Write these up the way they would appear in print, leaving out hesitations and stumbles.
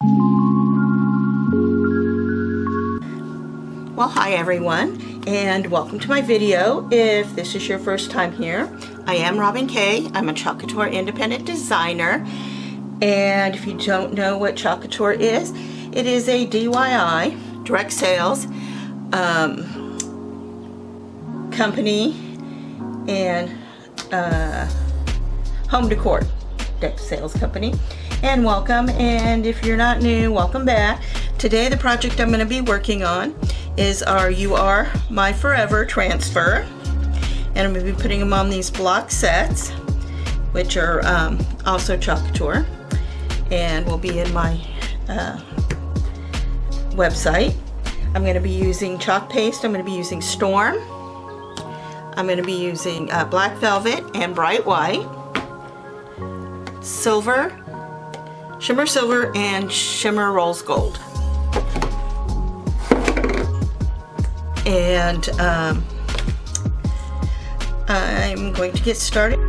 Well, hi everyone, and welcome to my video. If this is your first time here, I am Robin Kay. I'm a Chalk Couture independent designer, and if you don't know what Chalk Couture is, it is a DIY, direct sales company and home decor direct sales company. And welcome, and if you're not new, welcome back. Today the project I'm going to be working on is our You Are My Forever transfer, and I'm going to be putting them on these block sets, which are also Chalk Couture, and will be in my website. I'm going to be using chalk paste. I'm going to be using Storm. I'm going to be using black velvet and bright white, silver, shimmer silver, and shimmer rose gold. And I'm going to get started.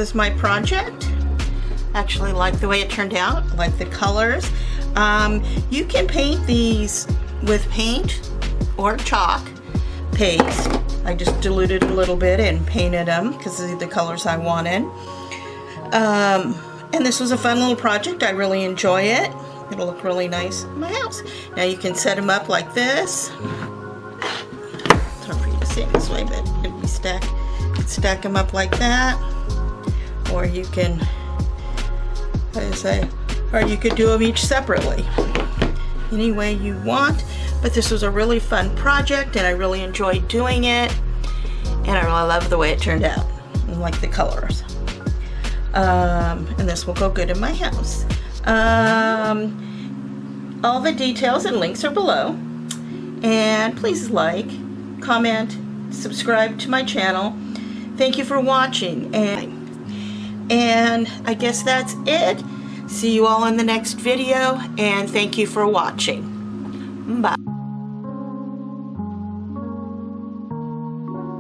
is my project. Actually like the way it turned out, like the colors. You can paint these with paint or chalk paste. I just diluted a little bit and painted them because these are the colors I wanted. And this was a fun little project. I really enjoy it. It'll look really nice in my house. Now you can set them up like this. It's hard for you to see it this way, but if you stack them up like that, or you can, like I say, or you could do them each separately, any way you want. But this was a really fun project, and I really enjoyed doing it, and I really love the way it turned out. I like the colors. And this will go good in my house. All the details and links are below, and please like, comment, subscribe to my channel. Thank you for watching, and I guess that's it. See you all in the next video, and thank you for watching. Bye.